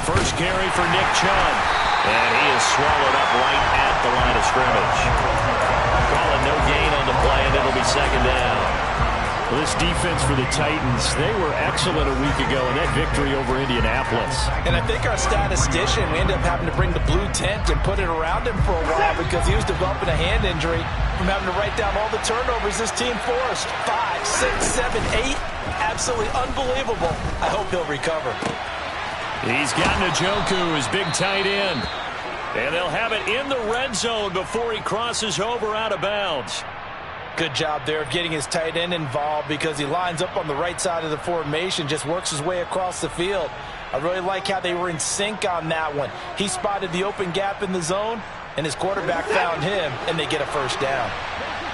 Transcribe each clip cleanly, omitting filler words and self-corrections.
First carry for Nick Chubb. And he is swallowed up right at the line of scrimmage. Calling no gain on the play, and it'll be second down. Well, this defense for the Titans, they were excellent a week ago in that victory over Indianapolis. And I think our statistician, we ended up having to bring the blue tent and put it around him for a while because he was developing a hand injury from having to write down all the turnovers this team forced. 5, 6, 7, 8. Absolutely unbelievable. I hope he'll recover. He's got Njoku, his big tight end. And they'll have it in the red zone before he crosses over out of bounds. Good job there of getting his tight end involved because he lines up on the right side of the formation, just works his way across the field. I really like how they were in sync on that one. He spotted the open gap in the zone, and his quarterback found him, and they get a first down.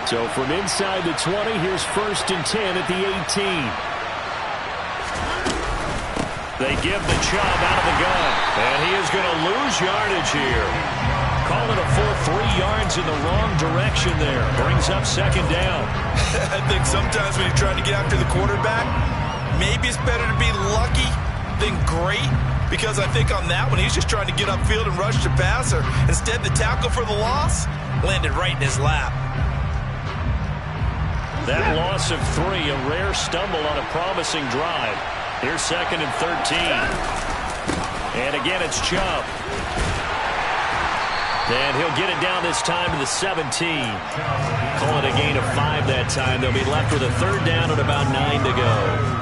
So from inside the 20, here's 1st and 10 at the 18. They give the Chubb out of the gun, and he is going to lose yardage here. Call it a full 3 yards in the wrong direction there. Brings up second down. I think sometimes when you're trying to get after the quarterback, maybe it's better to be lucky than great, because I think on that one, he's just trying to get upfield and rush the passer. Instead, the tackle for the loss landed right in his lap. That loss of 3, a rare stumble on a promising drive. Here's 2nd and 13. And again, it's Chubb. And he'll get it down this time to the 17. Call it a gain of 5 that time. They'll be left with a 3rd down and about 9 to go.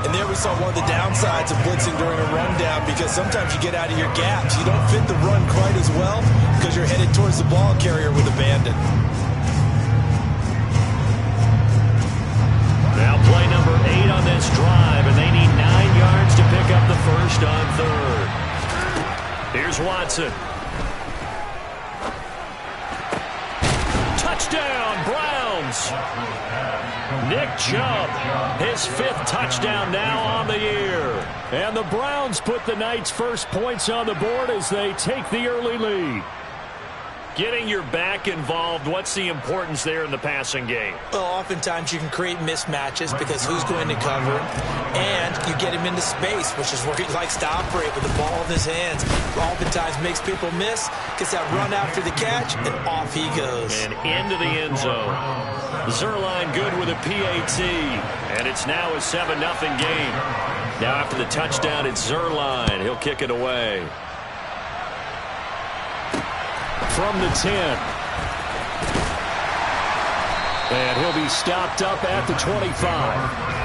And there we saw one of the downsides of blitzing during a rundown, because sometimes you get out of your gaps. You don't fit the run quite as well because you're headed towards the ball carrier with abandon. Now play number 8 on this drive, and they need 9 yards to pick up the first on 3rd. Here's Watson. Touchdown, Browns. Nick Chubb, his 5th touchdown now on the year. And the Browns put the Knights' first points on the board as they take the early lead. Getting your back involved, what's the importance there in the passing game? Well, oftentimes you can create mismatches because who's going to cover him, and you get him into space, which is where he likes to operate with the ball in his hands. Oftentimes makes people miss, gets that run after the catch, and off he goes. And into the end zone. Zuerlein good with a PAT, and it's now a 7-0 game. Now after the touchdown, it's Zuerlein. He'll kick it away. From the 10. And he'll be stopped up at the 25.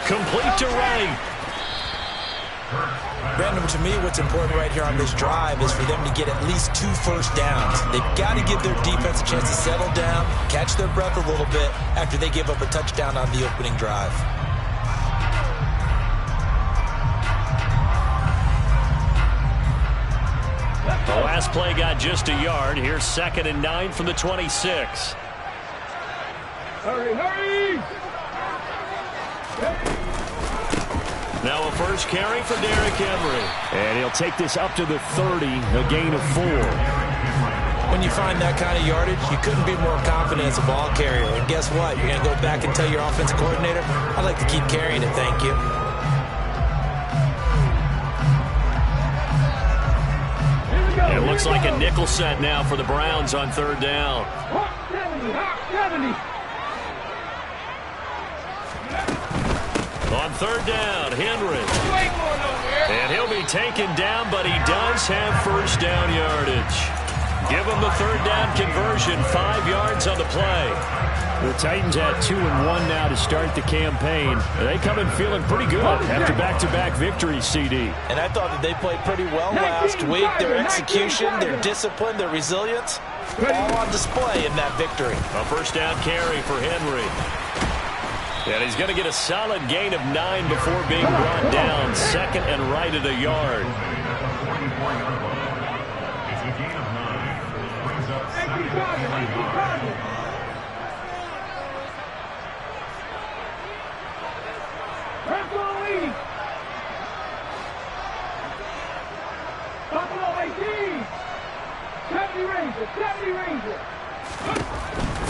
Complete to right. Brandon, to me, what's important right here on this drive is for them to get at least 2 first downs. They've got to give their defense a chance to settle down, catch their breath a little bit after they give up a touchdown on the opening drive. The last play got just a yard. Here's 2nd and 9 from the 26. Hurry, hurry! Now a first carry for Derrick Henry. And he'll take this up to the 30, a gain of 4. When you find that kind of yardage, you couldn't be more confident as a ball carrier. And guess what? You're going to go back and tell your offensive coordinator, I'd like to keep carrying it, thank you. It looks like a nickel set now for the Browns on 3rd down. 70. On 3rd down, Henry. And he'll be taken down, but he does have first down yardage. Give him the 3rd down conversion, 5 yards on the play. The Titans at 2-1 now to start the campaign. They come in feeling pretty good after back-to-back victories, CD. And I thought that they played pretty well last week. Their execution, their discipline, their resilience, all on display in that victory. A first down carry for Henry. And he's going to get a solid gain of 9 before being brought down. Second and right at a yard.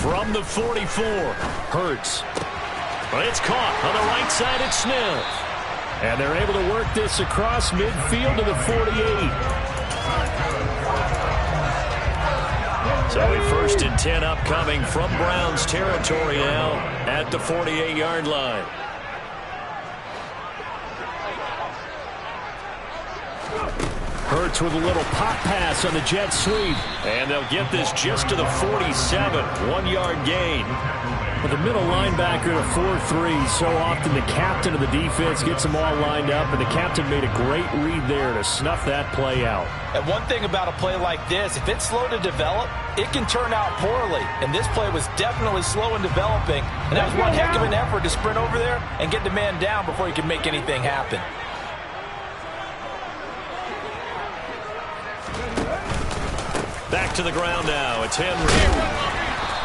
From the 44, Hurts. It's caught on the right side at Smith. And they're able to work this across midfield to the 48. So a 1st and 10 upcoming from Browns territory now at the 48-yard line. Hurts with a little pop pass on the jet sweep. And they'll get this just to the 47. 1-yard gain. With a middle linebacker at a 4-3, so often the captain of the defense gets them all lined up, and the captain made a great read there to snuff that play out. And one thing about a play like this, if it's slow to develop, it can turn out poorly. And this play was definitely slow in developing, and that was one heck of an effort to sprint over there and get the man down before he could make anything happen. Back to the ground now. It's Henry.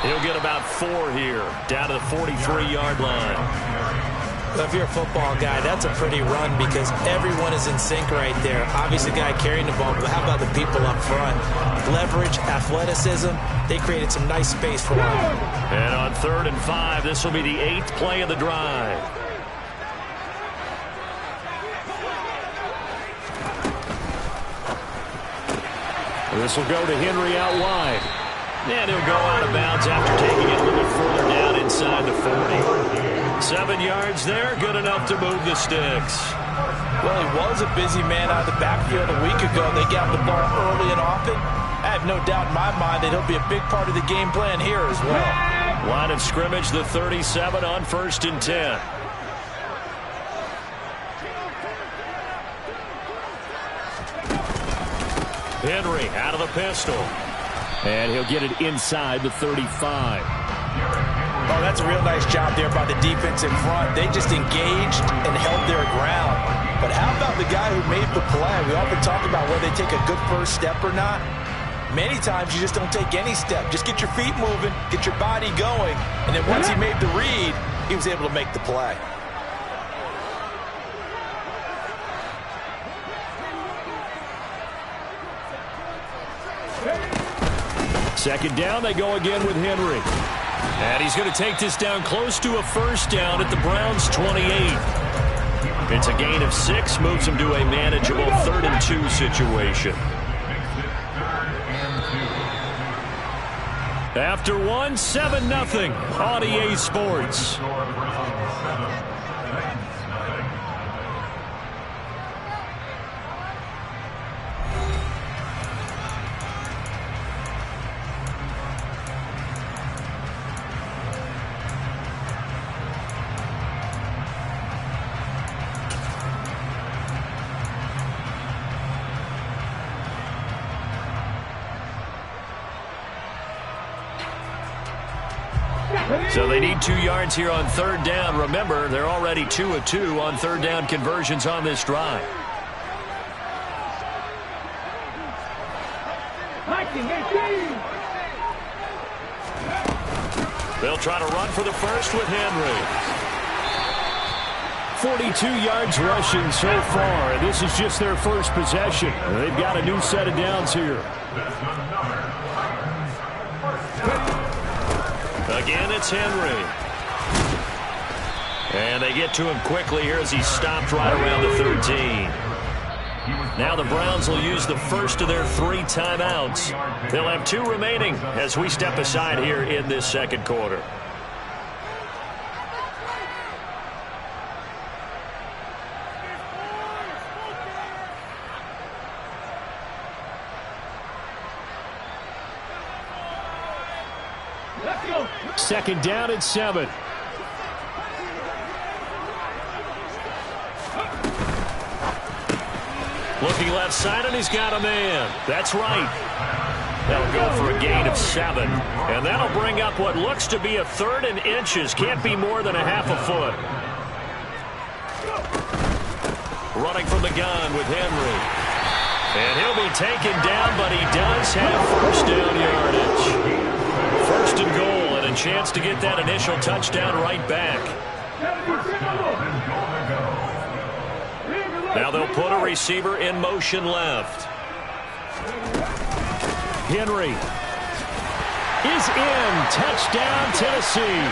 He'll get about 4 here, down to the 43-yard line. Well, if you're a football guy, that's a pretty run because everyone is in sync right there. Obviously, the guy carrying the ball, but how about the people up front? Leverage, athleticism, they created some nice space for him. And on 3rd and 5, this will be the 8th play of the drive. This will go to Henry out wide. And he'll go out of bounds after taking it a little further down inside the 40. 7 yards there, good enough to move the sticks. Well, he was a busy man out of the backfield a week ago. They got the ball early and often. I have no doubt in my mind that he'll be a big part of the game plan here as well. Line of scrimmage, the 37 on 1st and 10. Henry out of the pistol. And he'll get it inside the 35. Oh, that's a real nice job there by the defense in front. They just engaged and held their ground. But how about the guy who made the play? We often talk about whether they take a good first step or not. Many times you just don't take any step. Just get your feet moving, get your body going. And then once he made the read, he was able to make the play. Second down, they go again with Henry. And he's going to take this down close to a 1st down at the Browns' 28. It's a gain of 6, moves him to a manageable 3rd and 2 situation. After 1, 7-0 on EA Sports. So they need 2 yards here on 3rd down. Remember, they're already 2 of 2 on 3rd down conversions on this drive. They'll try to run for the first with Henry. 42 yards rushing so far, and this is just their first possession. They've got a new set of downs here. Again, it's Henry. And they get to him quickly here as he stopped right around the 13. Now the Browns will use the first of their 3 timeouts. They'll have 2 remaining as we step aside here in this second quarter. Second down and 7. Looking left side, and he's got a man. That's right. They'll go for a gain of 7. And that'll bring up what looks to be a 3rd and inches. Can't be more than a half a foot. Running from the gun with Henry. And he'll be taken down, but he does have first down yardage. 1st and goal, and a chance to get that initial touchdown right back. Now they'll put a receiver in motion left. Henry is in. Touchdown, Tennessee.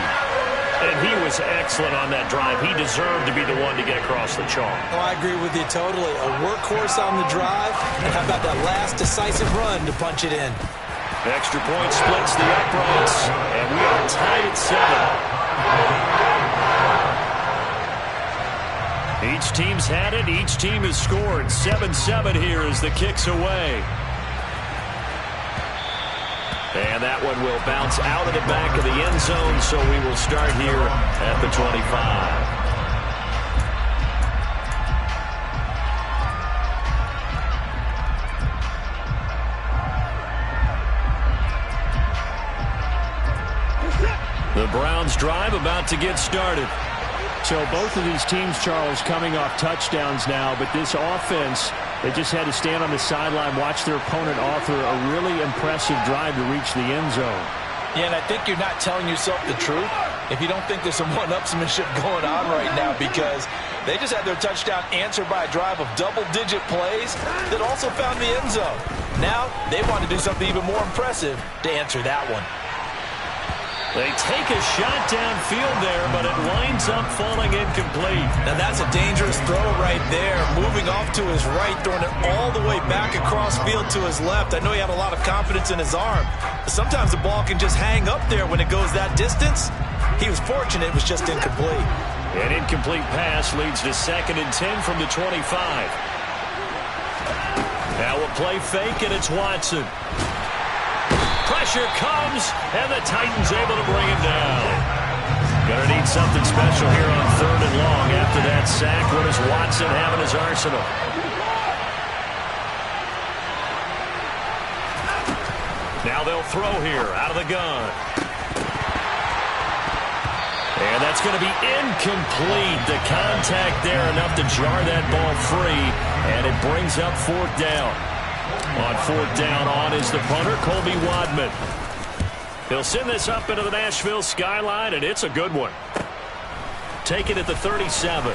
And he was excellent on that drive. He deserved to be the one to get across the chalk. Oh, I agree with you totally. A workhorse on the drive. And how about that last decisive run to punch it in? Extra point splits the uprights. And we are tied at 7. Each team's had it. Each team has scored. 7-7 here as the kick's away. And that one will bounce out of the back of the end zone, so we will start here at the 25. The Browns drive about to get started. So both of these teams, Charles, coming off touchdowns now, but this offense, they just had to stand on the sideline, watch their opponent author a really impressive drive to reach the end zone. Yeah, and I think you're not telling yourself the truth if you don't think there's some one-upsmanship going on right now, because they just had their touchdown answered by a drive of double-digit plays that also found the end zone. Now they want to do something even more impressive to answer that one. They take a shot downfield there, but it winds up falling incomplete. Now that's a dangerous throw right there. Moving off to his right, throwing it all the way back across field to his left. I know he had a lot of confidence in his arm, but sometimes the ball can just hang up there when it goes that distance. He was fortunate it was just incomplete. An incomplete pass leads to 2nd and 10 from the 25. Now a play fake, and it's Watson. Pressure comes, and the Titans able to bring him down. Gonna need something special here on 3rd and long after that sack. What does Watson have in his arsenal? Now they'll throw here out of the gun. And that's going to be incomplete. The contact there enough to jar that ball free, and it brings up 4th down. On 4th down, on is the punter, Colby Wadman. He'll send this up into the Nashville skyline, and it's a good one. Taken at the 37.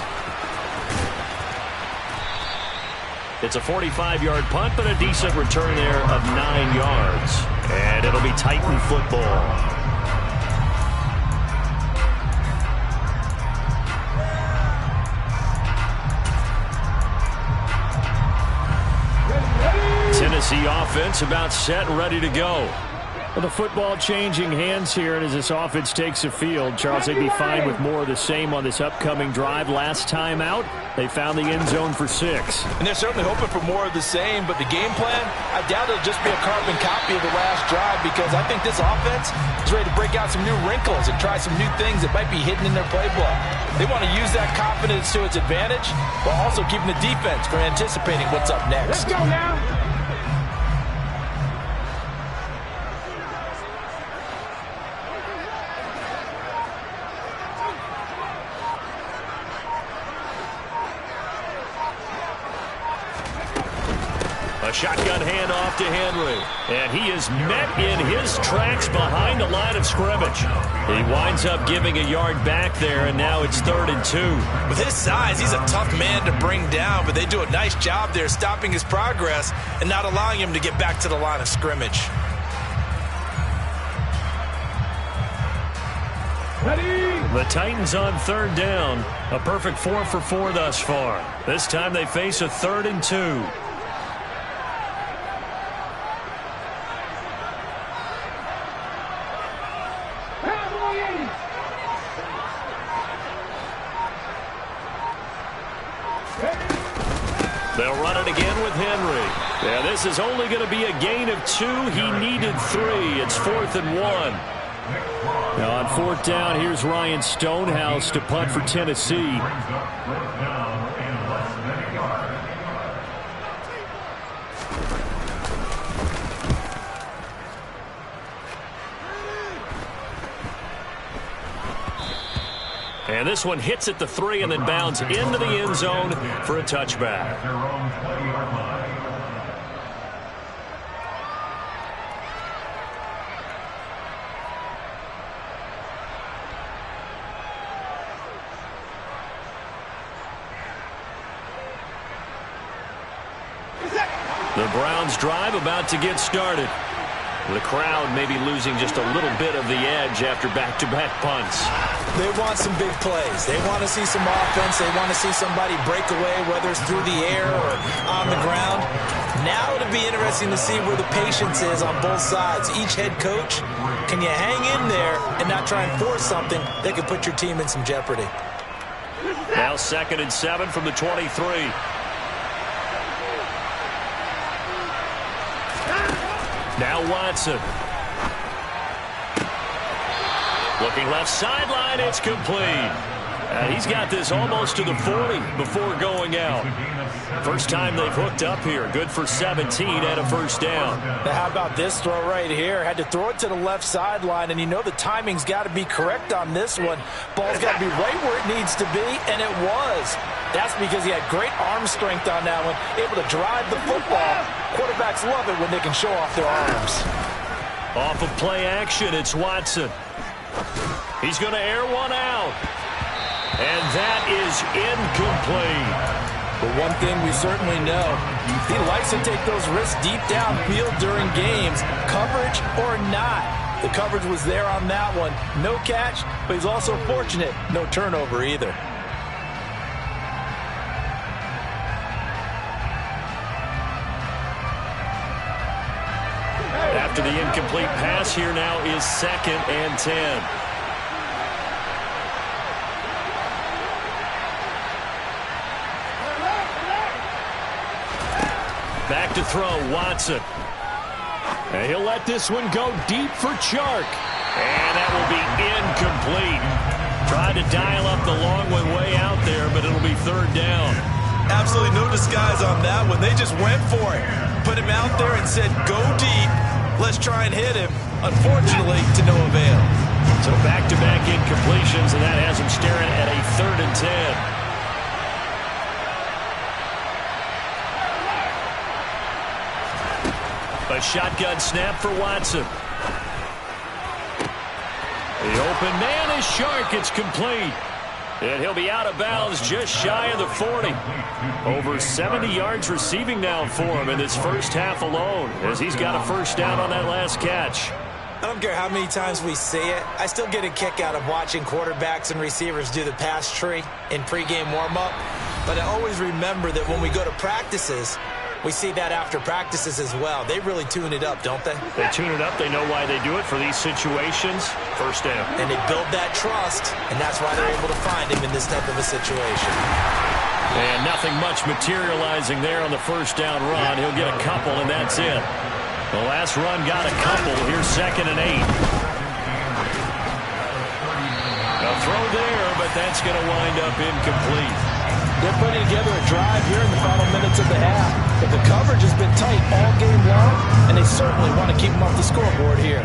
It's a 45-yard punt, but a decent return there of 9 yards. And it'll be Titan football. Tennessee offense about set and ready to go. Well, the football changing hands here, and as this offense takes the field, Charles, they'd be fine with more of the same on this upcoming drive. Last time out, they found the end zone for 6. And they're certainly hoping for more of the same, but the game plan, I doubt it'll just be a carbon copy of the last drive, because I think this offense is ready to break out some new wrinkles and try some new things that might be hidden in their playbook. They want to use that confidence to its advantage while also keeping the defense from anticipating what's up next. Let's go now. A shotgun handoff to Henry. And he is met in his tracks behind the line of scrimmage. He winds up giving a yard back there, and now it's 3rd and 2. With his size, he's a tough man to bring down, but they do a nice job there stopping his progress and not allowing him to get back to the line of scrimmage. The Titans on 3rd down. A perfect 4 for 4 thus far. This time they face a 3rd and 2. They'll run it again with Henry. Yeah, this is only going to be a gain of 2. He needed 3. It's 4th and 1. Now on 4th down, here's Ryan Stonehouse to punt for Tennessee. And this one hits at the 3 and then bounds into the end zone for a touchback. The Browns drive about to get started. The crowd may be losing just a little bit of the edge after back-to-back punts. They want some big plays. They want to see some offense. They want to see somebody break away, whether it's through the air or on the ground. Now it'll be interesting to see where the patience is on both sides. Each head coach, can you hang in there and not try and force something that could put your team in some jeopardy? Now 2nd and 7 from the 23. Now Watson. Looking left sideline, it's complete. He's got this almost to the 40 before going out. First time they've hooked up here. Good for 17 and a first down. Now how about this throw right here? Had to throw it to the left sideline, and you know the timing's got to be correct on this one. Ball's got to be right where it needs to be, and it was. That's because he had great arm strength on that one, able to drive the football. Quarterbacks love it when they can show off their arms. Off of play action, it's Watson. He's going to air one out. And that is incomplete. But one thing we certainly know, he likes to take those risks deep downfield during games, coverage or not. The coverage was there on that one. No catch, but he's also fortunate. No turnover either. After the incomplete pass, here now is 2nd and 10. Back to throw, Watson. And he'll let this one go deep for Chark. And that will be incomplete. Tried to dial up the long one way out there, but it'll be 3rd down. Absolutely no disguise on that one. They just went for it. Put him out there and said, go deep. Let's try and hit him. Unfortunately, to no avail. So back-to-back incompletions, and that has him staring at a 3rd and 10. A shotgun snap for Watson. The open man is Chark. It's complete. And he'll be out of bounds just shy of the 40. Over 70 yards receiving now for him in this first half alone, as he's got a first down on that last catch. I don't care how many times we see it. I still get a kick out of watching quarterbacks and receivers do the pass tree in pregame warm-up. But I always remember that when we go to practices, we see that after practices as well. They really tune it up, don't they? They tune it up. They know why they do it for these situations. First down. And they build that trust, and that's why they're able to find him in this type of a situation. And nothing much materializing there on the first down run. He'll get a couple, and that's it. The last run got a couple. Here's 2nd and 8. A throw there, but that's going to wind up incomplete. They're putting together a drive here in the final minutes of the half. But the coverage has been tight all game long, and they certainly want to keep them off the scoreboard here.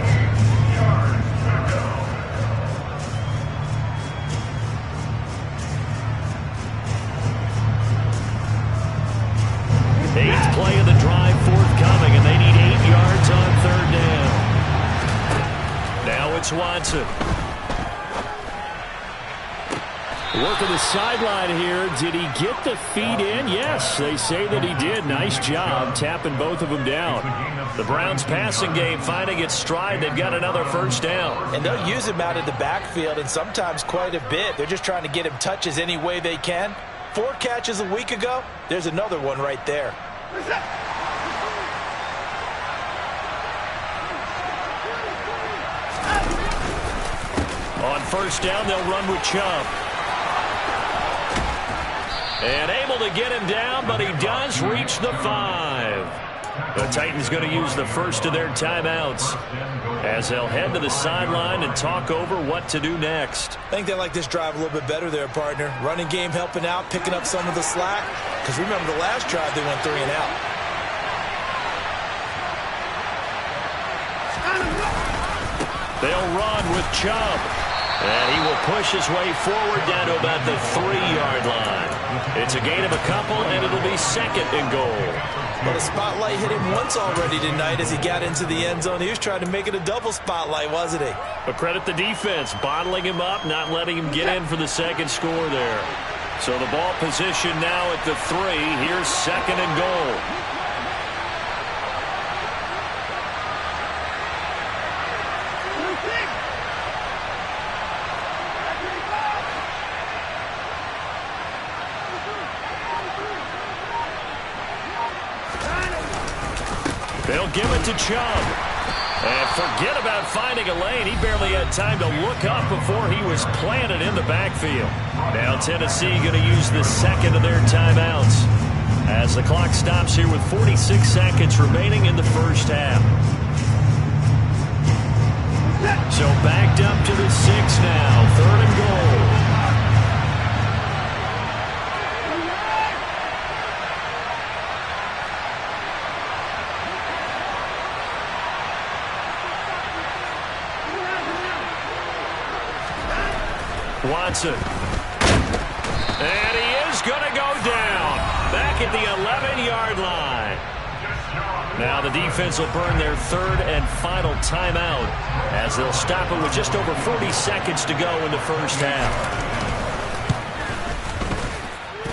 Eighth play of the drive forthcoming, and they need 8 yards on 3rd down. Now it's Watson. Work of the sideline here. Did he get the feet in? Yes, they say that he did. Nice job tapping both of them down. The Browns passing game finding its stride. They've got another first down. And they'll use him out of the backfield, and sometimes quite a bit. They're just trying to get him touches any way they can. 4 catches a week ago. There's another one right there. On first down, they'll run with Chubb. And able to get him down, but he does reach the 5. The Titans going to use the first of their timeouts as they'll head to the sideline and talk over what to do next. I think they like this drive a little bit better there, partner. Running game helping out, picking up some of the slack. Because remember the last drive, they went 3 and out. They'll run with Chubb. And he will push his way forward down to about the 3-yard line. It's a gain of a couple, and it'll be 2nd and goal. But the spotlight hit him once already tonight as he got into the end zone. He was trying to make it a double spotlight, wasn't he? But credit the defense, bottling him up, not letting him get in for the 2nd score there. So the ball position now at the 3. Here's 2nd and goal. They'll give it to Chubb. And forget about finding a lane. He barely had time to look up before he was planted in the backfield. Now Tennessee going to use the 2nd of their timeouts as the clock stops here with 46 seconds remaining in the first half. So backed up to the 6 now. 3rd and goal. Watson. And he is going to go down. Back at the 11-yard line. Now the defense will burn their 3rd and final timeout as they'll stop it with just over 40 seconds to go in the first half.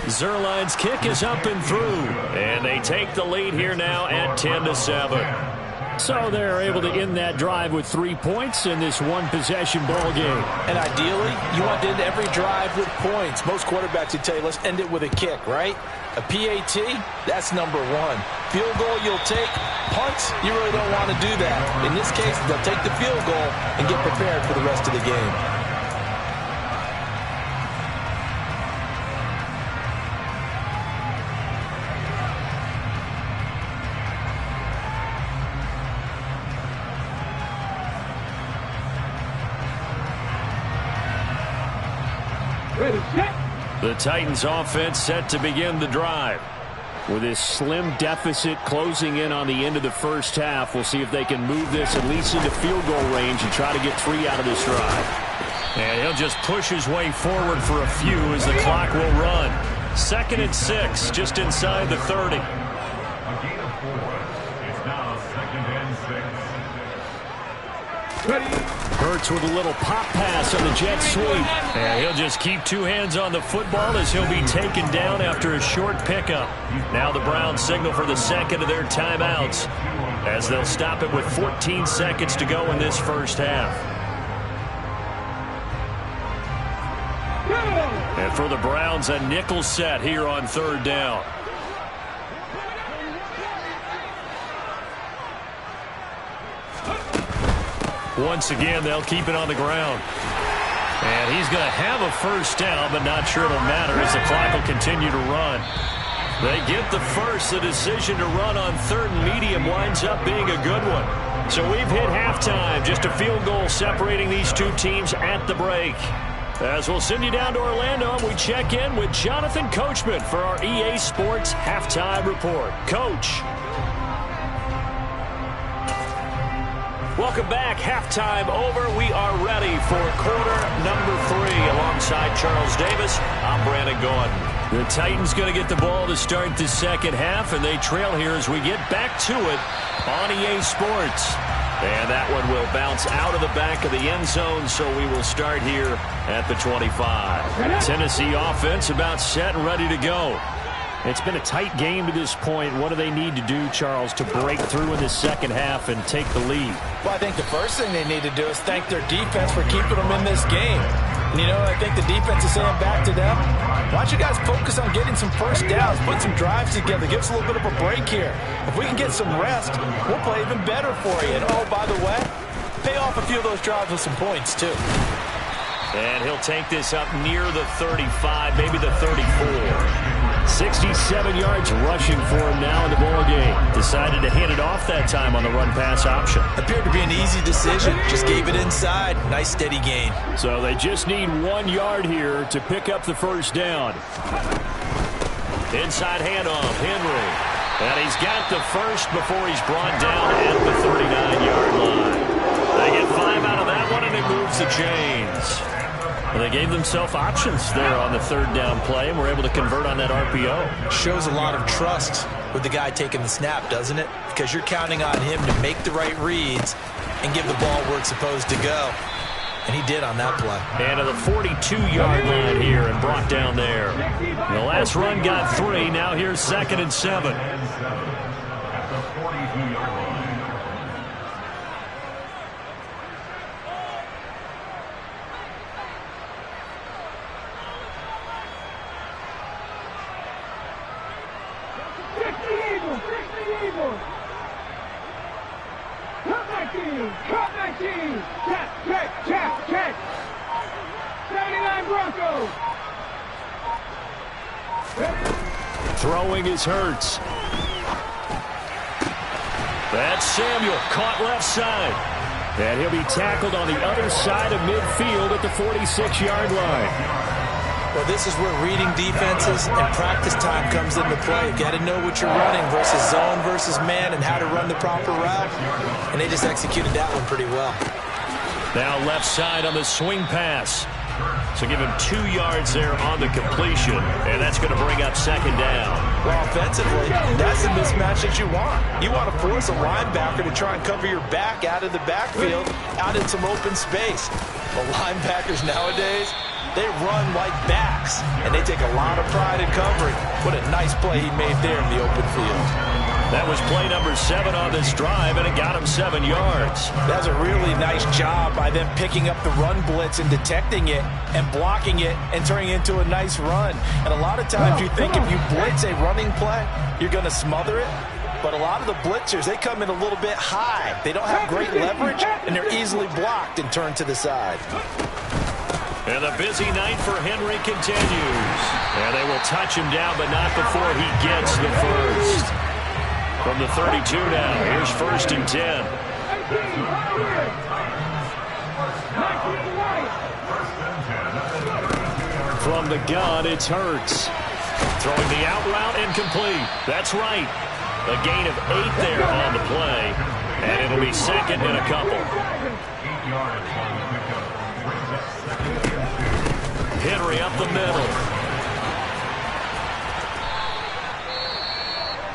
Zuerlein's kick is up and through. And they take the lead here now at 10-7. So they're able to end that drive with 3 points in this one-possession ball game. And ideally, you want to end every drive with points. Most quarterbacks would tell you, let's end it with a kick, right? A PAT, that's number 1. Field goal, you'll take. Punts, you really don't want to do that. In this case, they'll take the field goal and get prepared for the rest of the game. The Titans offense set to begin the drive. With this slim deficit closing in on the end of the first half, we'll see if they can move this at least into field goal range and try to get 3 out of this drive. And he'll just push his way forward for a few as the clock will run. 2nd and 6, just inside the 30. A gain of 4. It's now 2nd and 6. Ready. Hurts with a little pop pass on the jet sweep. And he'll just keep 2 hands on the football as he'll be taken down after a short pickup. Now the Browns signal for the 2nd of their timeouts as they'll stop it with 14 seconds to go in this first half. And for the Browns, a nickel set here on 3rd down. Once again, they'll keep it on the ground. And he's going to have a first down, but not sure it'll matter as the clock will continue to run. They get the first. The decision to run on 3rd and medium winds up being a good one. So we've hit halftime. Just a field goal separating these 2 teams at the break. As we'll send you down to Orlando, we check in with Jonathan Coachman for our EA Sports Halftime Report. Coach. Welcome back. Halftime over. We are ready for quarter number 3. Alongside Charles Davis, I'm Brandon Gaudin. The Titans going to get the ball to start the second half, and they trail here as we get back to it on EA Sports. And that one will bounce out of the back of the end zone, so we will start here at the 25. Tennessee offense about set and ready to go. It's been a tight game to this point. What do they need to do, Charles, to break through in the second half and take the lead? Well, I think the first thing they need to do is thank their defense for keeping them in this game. And, you know, I think the defense is saying back to them, why don't you guys focus on getting some first downs, put some drives together, give us a little bit of a break here. If we can get some rest, we'll play even better for you. And, oh, by the way, pay off a few of those drives with some points, too. And he'll take this up near the 35, maybe the 34. 67 yards rushing for him now in the ball game. Decided to hand it off that time on the run-pass option. Appeared to be an easy decision. Just gave it inside. Nice steady gain. So they just need 1 yard here to pick up the first down. Inside handoff, Henry. And he's got the first before he's brought down at the 39-yard line. They get 5 out of that one, and it moves the chains. Well, they gave themselves options there on the third down play and were able to convert on that RPO. Shows a lot of trust with the guy taking the snap, doesn't it? Because you're counting on him to make the right reads and give the ball where it's supposed to go. And he did on that play. And to the 42-yard line here and brought down there. The last run got 3. Now here's 2nd and 7. At the 42-yard line. Check. 79 Broncos. Throwing is Hurts. That's Samuel, caught left side. And he'll be tackled on the other side of midfield at the 46-yard line. Well, this is where reading defenses and practice time comes into play. You got to know what you're running versus zone versus man and how to run the proper route. And they just executed that one pretty well. Now left side on the swing pass. So give him 2 yards there on the completion. And that's going to bring up 2nd down. Well, offensively, that's the mismatch that you want. You want to force a linebacker to try and cover your back out of the backfield, out in some open space. But linebackers nowadays, they run like backs, and they take a lot of pride in covering. What a nice play he made there in the open field. That was play number 7 on this drive, and it got him 7 yards. That's a really nice job by them picking up the run blitz and detecting it and blocking it and turning it into a nice run. And a lot of times you think if you blitz a running play, you're going to smother it. But a lot of the blitzers, they come in a little bit high. They don't have great leverage, and they're easily blocked and turned to the side. And the busy night for Henry continues. And they will touch him down, but not before he gets the first. From the 32 now, here's 1st and 10. From the gun, it's Hurts. Throwing the out route incomplete. That's right. A gain of 8 there on the play. And it'll be 2nd and a couple. 8 yards on the pickup. Henry up the middle.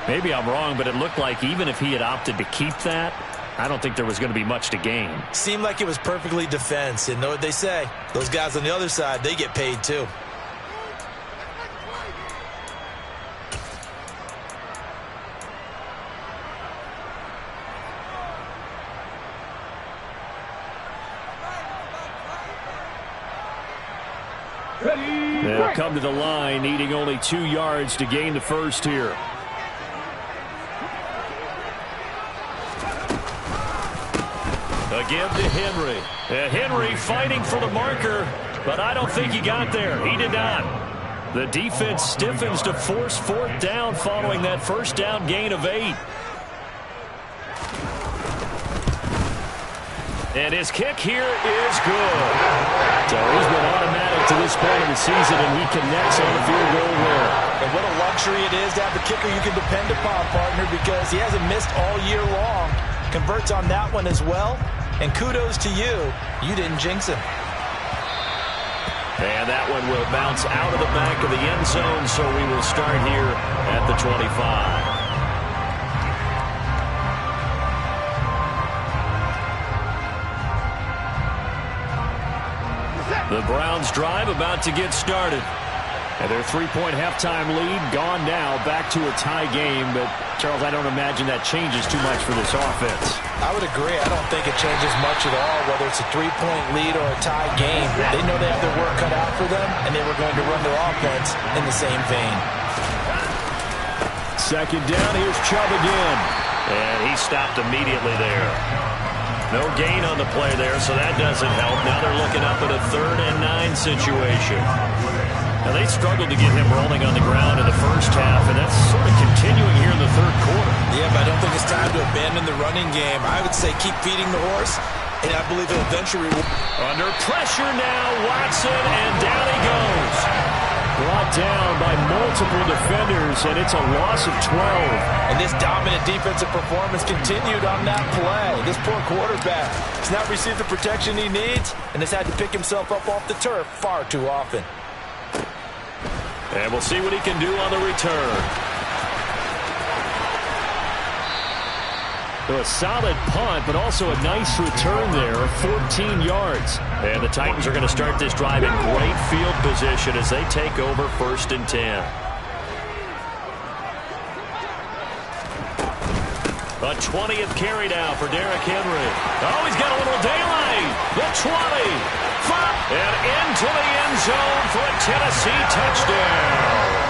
Maybe I'm wrong, but it looked like even if he had opted to keep that, I don't think there was going to be much to gain. Seemed like it was perfectly defense. And know what they say? Those guys on the other side, they get paid too. They'll come to the line, needing only 2 yards to gain the first here. Again to Henry. Henry fighting for the marker, but I don't think he got there. He did not. The defense stiffens to force 4th down following that 1st down gain of 8. And his kick here is good. So he's been automatic to this point of the season, and he connects on the field goal there. And what a luxury it is to have a kicker you can depend upon, partner, because he hasn't missed all year long. Converts on that one as well. And kudos to you. You didn't jinx him. And that one will bounce out of the back of the end zone, so we will start here at the 25. The Browns drive about to get started. And their 3-point halftime lead gone now, back to a tie game. But, Charles, I don't imagine that changes too much for this offense. I would agree. I don't think it changes much at all, whether it's a 3-point lead or a tie game. They know they have their work cut out for them, and they were going to run their offense in the same vein. 2nd down, here's Chubb again. And he stopped immediately there. No gain on the play there, so that doesn't help. Now they're looking up at a 3rd and 9 situation. Now they struggled to get him rolling on the ground in the first half, and that's sort of continuing here in the 3rd quarter. Yeah, but I don't think it's time to abandon the running game. I would say keep feeding the horse, and I believe he'll eventually... Under pressure now, Watson, and down he goes. Brought down by multiple defenders, and it's a loss of 12. And this dominant defensive performance continued on that play. This poor quarterback has not received the protection he needs and has had to pick himself up off the turf far too often. And we'll see what he can do on the return. So a solid punt, but also a nice return there of 14 yards. And the Titans are going to start this drive in great field position as they take over 1st and 10. A 20th carry now for Derrick Henry. Oh, he's got a little daylight. The 20. And into the end zone for a Tennessee touchdown.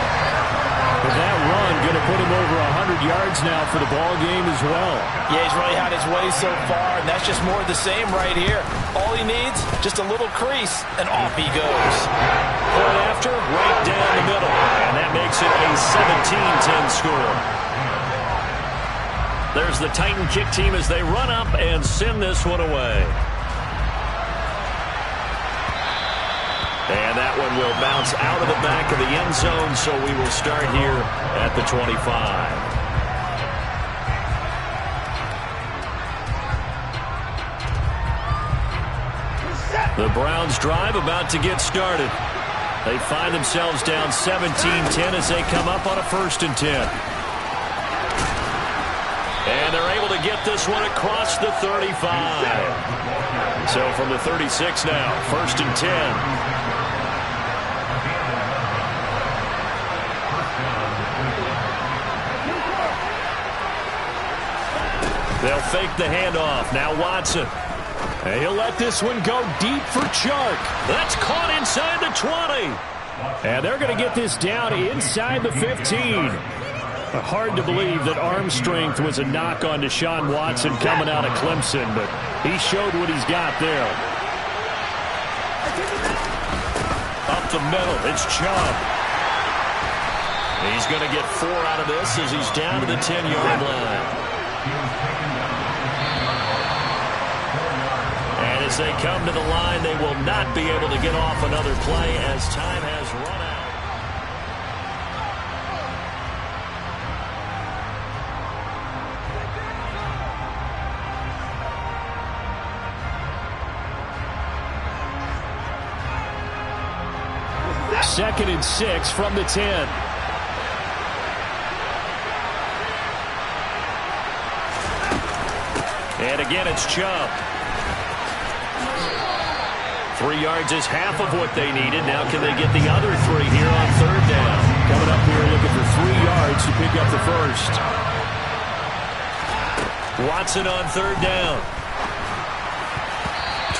With that run, going to put him over 100 yards now for the ball game as well. Yeah, he's really had his way so far, and that's just more of the same right here. All he needs, just a little crease, and off he goes. Point after, right down the middle. And that makes it a 17-10 score. There's the Titan kick team as they run up and send this one away. And that one will bounce out of the back of the end zone, so we will start here at the 25. The Browns drive about to get started. They find themselves down 17-10 as they come up on a 1st and 10. And they're able to get this one across the 35. So from the 36 now, 1st and 10. They'll fake the handoff. Now Watson. And he'll let this one go deep for Chark. That's caught inside the 20. And they're going to get this down inside the 15. Hard to believe that arm strength was a knock on Deshaun Watson coming out of Clemson, but he showed what he's got there. Up the middle, it's Chubb. He's going to get 4 out of this as he's down to the 10-yard line. And as they come to the line, they will not be able to get off another play as time has run out. Second and 6 from the 10. And again, it's Chubb. 3 yards is half of what they needed. Now can they get the other 3 here on 3rd down? Coming up here looking for 3 yards to pick up the first. Watson on 3rd down.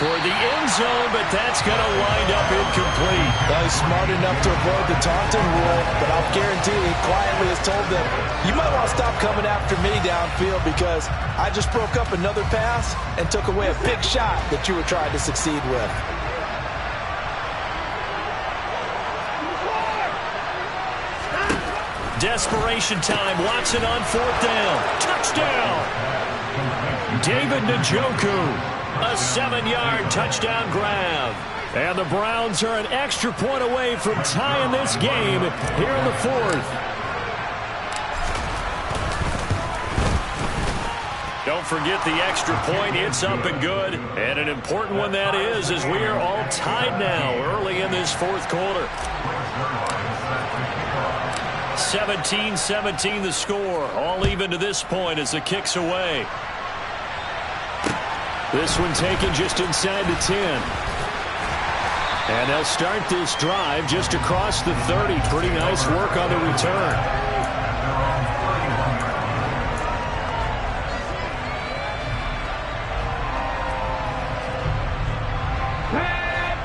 Toward the end zone, but that's going to wind up incomplete. Well, he's smart enough to avoid the taunting rule, but I'll guarantee he quietly has told them, you might want to stop coming after me downfield because I just broke up another pass and took away a big shot that you were trying to succeed with. Desperation time. Watson on 4th down. Touchdown! David Njoku. A 7-yard touchdown grab. And the Browns are an extra point away from tying this game here in the 4th. Don't forget the extra point. It's up and good. And an important one that is as we are all tied now early in this 4th quarter. 17-17 the score. All even to this point as the kick's away. This one taken just inside the 10. And they'll start this drive just across the 30. Pretty nice work on the return.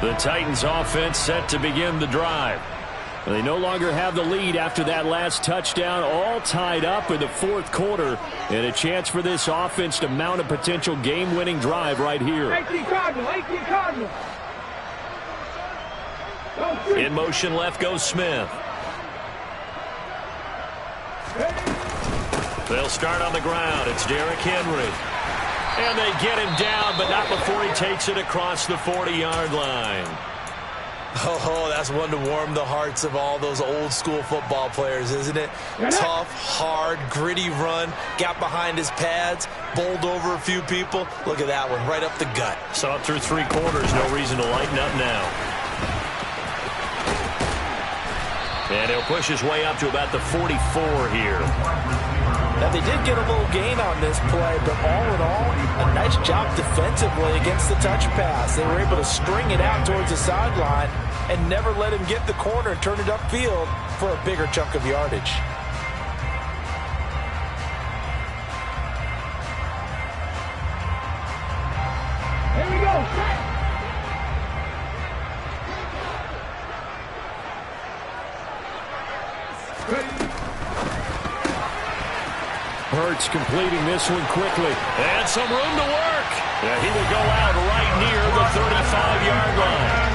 The Titans offense set to begin the drive. They no longer have the lead after that last touchdown, all tied up in the 4th quarter, and a chance for this offense to mount a potential game-winning drive right here. 18 Cardinal. In motion left goes Smith. They'll start on the ground. It's Derrick Henry. And they get him down, but not before he takes it across the 40-yard line. Oh, that's one to warm the hearts of all those old school football players, isn't it? Tough, hard, gritty run, got behind his pads, bowled over a few people. Look at that one, right up the gut. Saw it through 3 quarters, no reason to lighten up now. And he'll push his way up to about the 44 here. Now, they did get a little gain on this play, but all in all, a nice job defensively against the touch pass. They were able to string it out towards the sideline and never let him get the corner and turn it upfield for a bigger chunk of yardage. Here we go. Set. Hurts completing this one quickly. And some room to work. Yeah, he will go out right near the 35-yard line.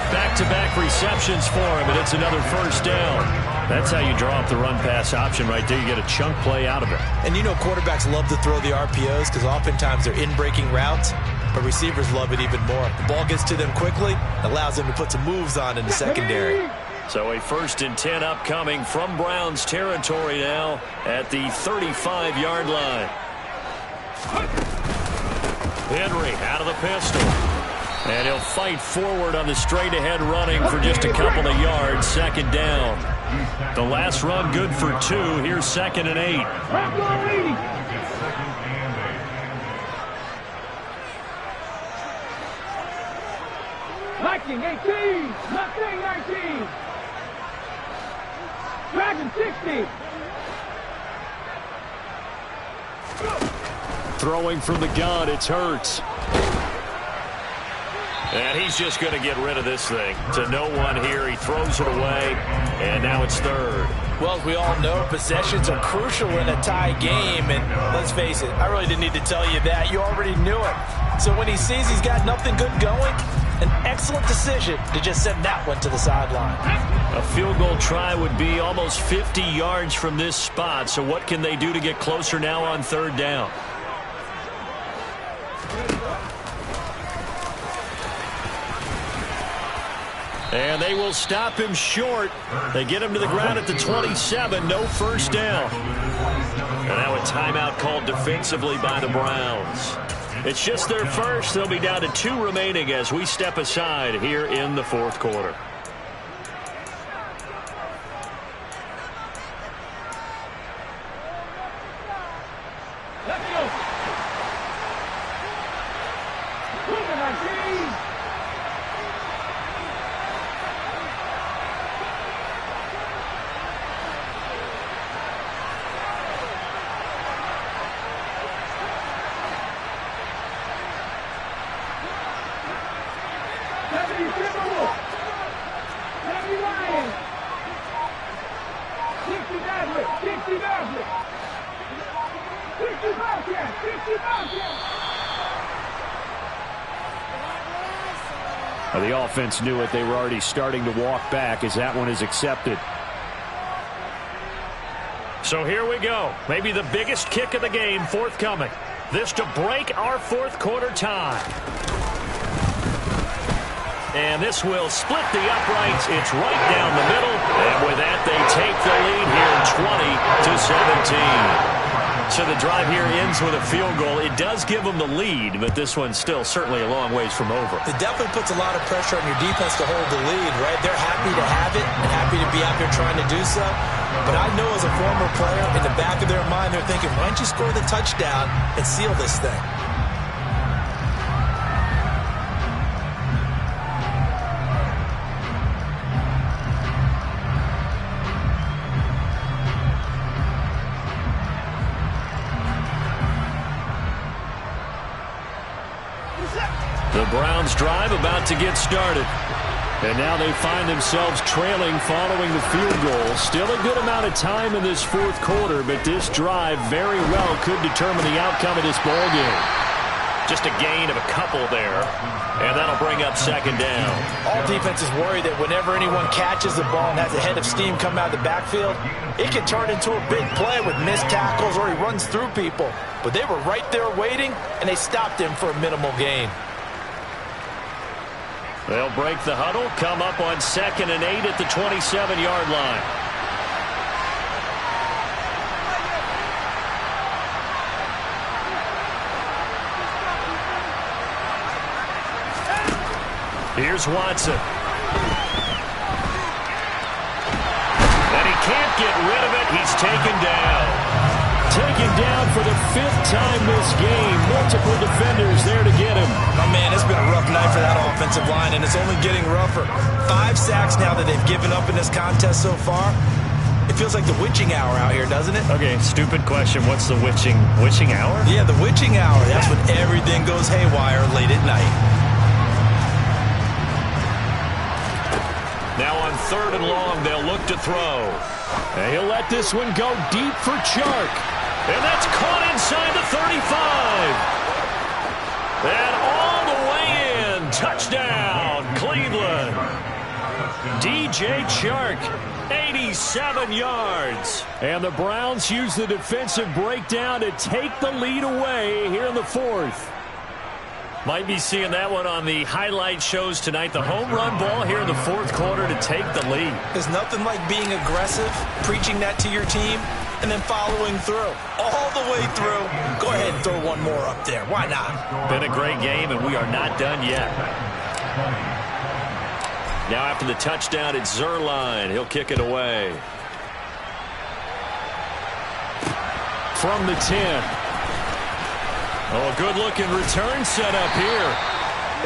Back-to-back receptions for him, and it's another first down. That's how you draw up the run-pass option right there. You get a chunk play out of it. And you know quarterbacks love to throw the RPOs because oftentimes they're in-breaking routes, but receivers love it even more. The ball gets to them quickly, allows them to put some moves on in the secondary. So a 1st and 10 upcoming from Browns territory now at the 35-yard line. Henry out of the pistol. And he'll fight forward on the straight-ahead running for just a couple of yards. 2nd down. The last run good for 2. Here's 2nd and 8. Viking 18, Mustang 19. Dragon 60. Throwing from the gun, it's Hurts. And he's just going to get rid of this thing. To no one here. He throws it away, and now it's 3rd. Well, as we all know, possessions are crucial in a tie game, and let's face it, I really didn't need to tell you that. You already knew it. So when he sees he's got nothing good going, an excellent decision to just send that one to the sideline. A field goal try would be almost 50 yards from this spot. So what can they do to get closer now on 3rd down? And they will stop him short. They get him to the ground at the 27. No first down. And now a timeout called defensively by the Browns. It's just their first. They'll be down to 2 remaining as we step aside here in the 4th quarter. Let's go. The offense knew it. They were already starting to walk back as that one is accepted. So here we go. Maybe the biggest kick of the game forthcoming. This to break our 4th quarter tie. And this will split the uprights. It's right down the middle. And with that, they take the lead here 20-17. So the drive here ends with a field goal. It does give them the lead, but this one's still certainly a long ways from over. It definitely puts a lot of pressure on your defense to hold the lead, right? They're happy to have it and happy to be out there trying to do so. But I know as a former player, in the back of their mind, they're thinking, why don't you score the touchdown and seal this thing? The Browns drive about to get started. And now they find themselves trailing following the field goal. Still a good amount of time in this 4th quarter, but this drive very well could determine the outcome of this ball game. Just a gain of a couple there, and that'll bring up 2nd down. All defenses worry that whenever anyone catches the ball and has a head of steam come out of the backfield, it can turn into a big play with missed tackles or he runs through people. But they were right there waiting, and they stopped him for a minimal gain. They'll break the huddle, come up on 2nd and 8 at the 27-yard line. Here's Watson. And he can't get rid of it. He's taken down. Taken down for the 5th time this game. Multiple defenders there to get him. Oh, man, it's been a rough night for that offensive line, and it's only getting rougher. 5 sacks now that they've given up in this contest so far. It feels like the witching hour out here, doesn't it? Okay, stupid question. What's the witching hour? Yeah, the witching hour. That's when everything goes haywire late at night. Now on 3rd and long, they'll look to throw. And he'll let this one go deep for Chark. And that's caught inside the 35. And all the way in. Touchdown, Cleveland. DJ Chark, 87 yards. And the Browns use the defensive breakdown to take the lead away here in the 4th. Might be seeing that one on the highlight shows tonight. The home run ball here in the 4th quarter to take the lead. There's nothing like being aggressive, preaching that to your team, and then following through. All the way through. Go ahead and throw one more up there. Why not? Been a great game, and we are not done yet. Now after the touchdown, it's Zuerlein. He'll kick it away. From the 10. Oh, good-looking return set up here.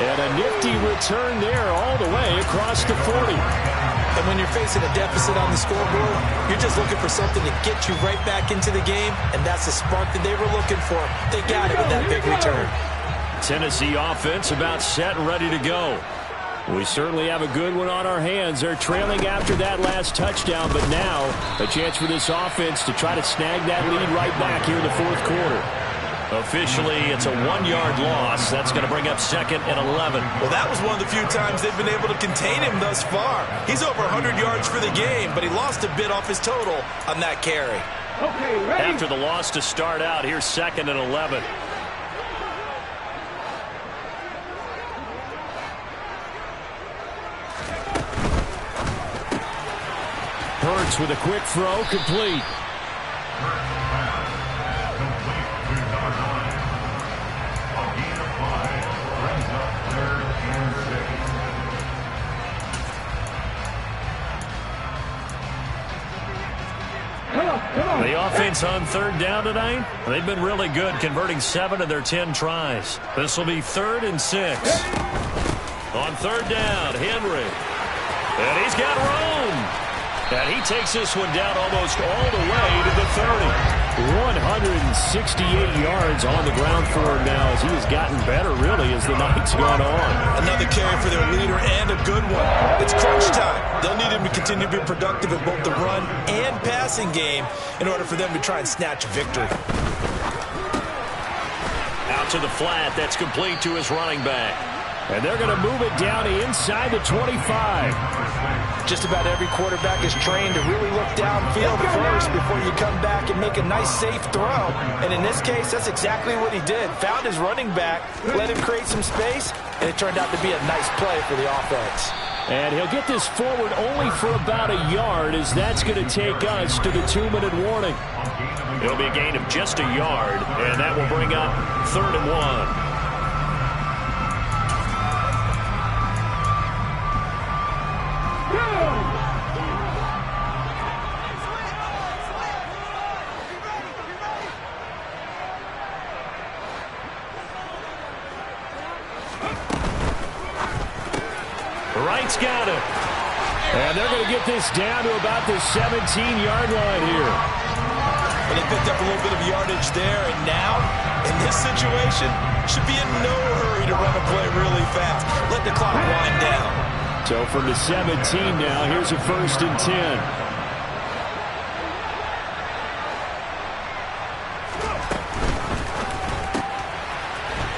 And a nifty return there all the way across the 40. And when you're facing a deficit on the scoreboard, you're just looking for something to get you right back into the game, and that's the spark that they were looking for. They got it with that big return. Tennessee offense about set and ready to go. We certainly have a good one on our hands. They're trailing after that last touchdown, but now a chance for this offense to try to snag that lead right back here in the 4th quarter. Officially, it's a 1-yard loss. That's going to bring up 2nd and 11. Well, that was one of the few times they've been able to contain him thus far. He's over 100 yards for the game, but he lost a bit off his total on that carry. Okay, ready? After the loss to start out, here's 2nd and 11. Hurts with a quick throw, complete. The offense on 3rd down tonight, they've been really good, converting 7 of their 10 tries. This will be 3rd and 6. On 3rd down, Henry. And he's got room. And he takes this one down almost all the way to the 30. 168 yards on the ground for him now as he has gotten better, really, as the night's gone on. Another carry for their leader and a good one. It's crunch time. They'll need him to continue to be productive in both the run and passing game in order for them to try and snatch a victory. Out to the flat. That's complete to his running back. And they're going to move it down inside the 25. Just about every quarterback is trained to really look downfield first before you come back and make a nice, safe throw. And in this case, that's exactly what he did. Found his running back, let him create some space, and it turned out to be a nice play for the offense. And he'll get this forward only for about a yard, as that's going to take us to the 2-minute warning. It'll be a gain of just a yard, and that will bring up 3rd and 1. Wright's got it. And they're going to get this down to about the 17-yard line here. But they picked up a little bit of yardage there, and now, in this situation, should be in no hurry to run a play really fast. Let the clock wind down. So from the 17 now, here's a 1st and 10.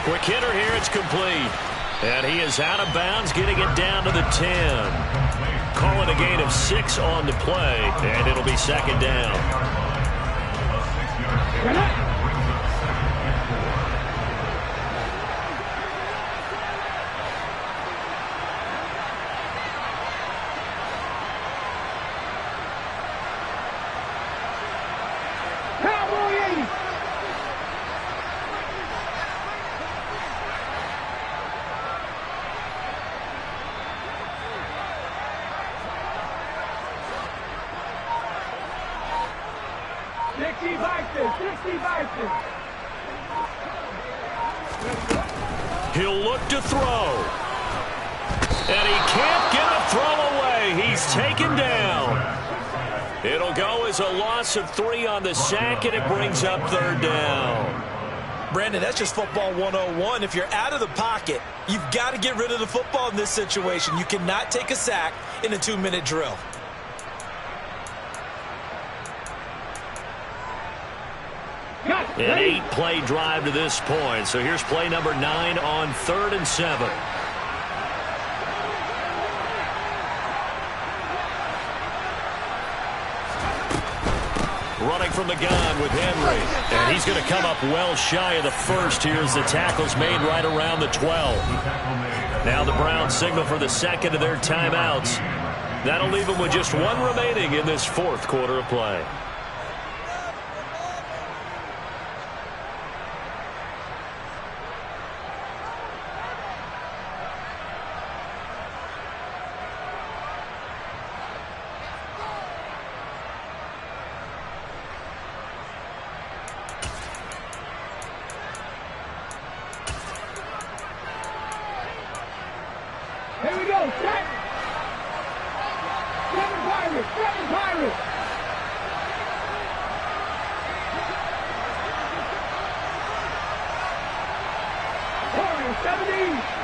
Quick hitter here, it's complete. And he is out of bounds, getting it down to the 10. Calling a gain of 6 on the play, and it'll be 2nd down. 60 Bison. He'll look to throw. And he can't get a throw away. He's taken down. It'll go as a loss of 3 on the sack, and it brings up 3rd down. Brandon, that's just football 101. If you're out of the pocket, you've got to get rid of the football in this situation. You cannot take a sack in a 2-minute drill. An 8-play drive to this point. So here's play number 9 on 3rd and 7. Running from the gun with Henry. And he's going to come up well shy of the first here as the tackle's made right around the 12. Now the Browns signal for the second of their timeouts. That'll leave them with just 1 remaining in this 4th quarter of play. Here we go, set. 7 Pirates, 7 Pirates. Corner, 70.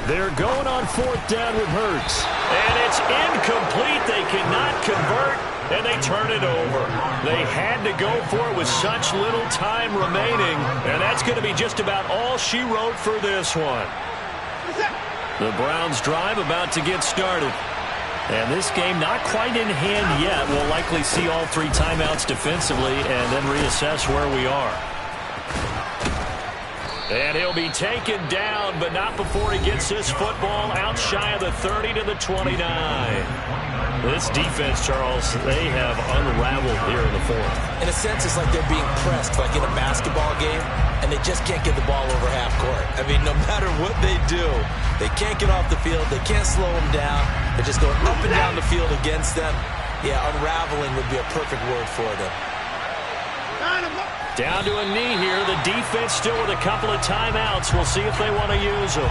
They're going on 4th down with Hurts. And it's incomplete. They cannot convert, and they turn it over. They had to go for it with such little time remaining, and that's going to be just about all she wrote for this one. The Browns drive about to get started. And this game not quite in hand yet. We'll likely see all 3 timeouts defensively and then reassess where we are. And he'll be taken down, but not before he gets his football out shy of the 30 to the 29. This defense, Charles, they have unraveled here in the 4th. In a sense, it's like they're being pressed, like in a basketball game, and they just can't get the ball over half court. I mean, no matter what they do, they can't get off the field. They can't slow them down. They're just going up and down the field against them. Yeah, unraveling would be a perfect word for them. Down to a knee here. The defense still with a couple of timeouts. We'll see if they want to use them.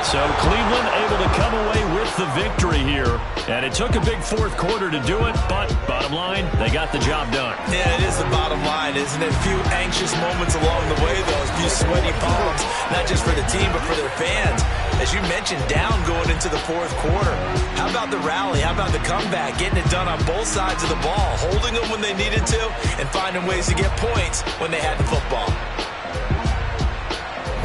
So Cleveland able to come away with the victory here. And it took a big 4th quarter to do it, but bottom line, they got the job done. Yeah, it is the bottom line, isn't it? A few anxious moments along the way, though. A few sweaty palms, not just for the team, but for their fans. As you mentioned, down going into the 4th quarter. How about the rally? How about the comeback? Getting it done on both sides of the ball, holding them when they needed to, and finding ways to get points when they had the football.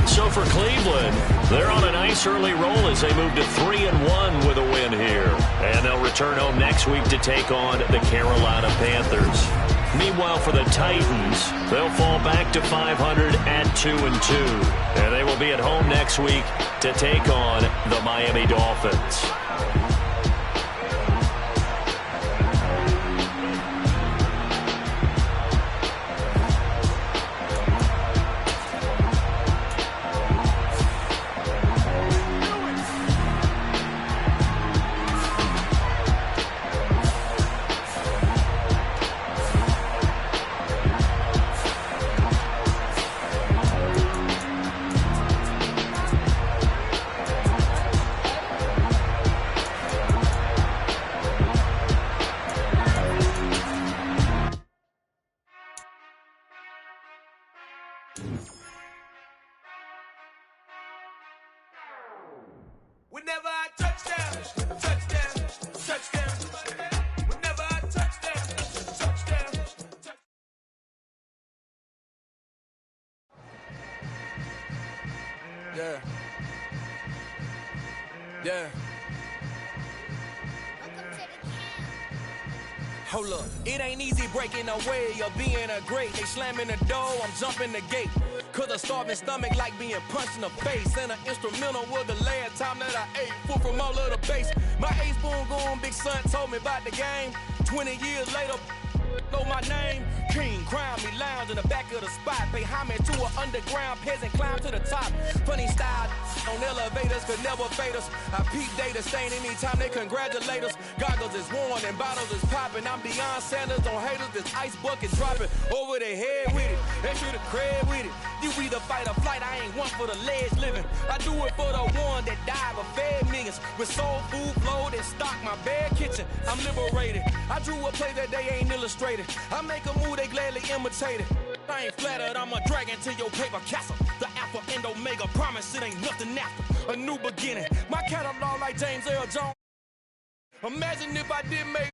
So for Cleveland, they're on a nice early roll as they move to 3-1 with a win here. And they'll return home next week to take on the Carolina Panthers. Meanwhile, for the Titans, they'll fall back to 500 at 2-2. And they will be at home next week to take on the Miami Dolphins. Whenever I touchdown, touchdown, touchdown. Whenever I touchdown, touchdown. Yeah. Yeah. Hold up, it ain't easy breaking away or being a great. They slamming the door, I'm jumping the gate. Cause a starving stomach like being punched in the face. And an instrumental was the last time that I ate food from all of the bass. My ace spoon going, big son told me about the game. 20 years later, know my name. King, crown me, lounge in the back of the spot. Pay homage to an underground peasant, climb to the top. Funny style on elevators could never fade us. I peep data stain anytime they congratulate us. Goggles is worn and bottles is popping. I'm Deion Sanders on haters, this ice bucket dropping over their head with it. They should have cred with it. You either fight or flight, I ain't one for the ledge living. I do it for the one that died but fed millions. With soul food flowed and stock my bad kitchen. I'm liberated. I drew a play that they ain't illustrated. I make a move, they gladly imitate it. I ain't flattered, I'm a dragon to your paper castle. The Alpha and Omega, promise it ain't nothing after. A new beginning. My catalog like James Earl Jones. Imagine if I did make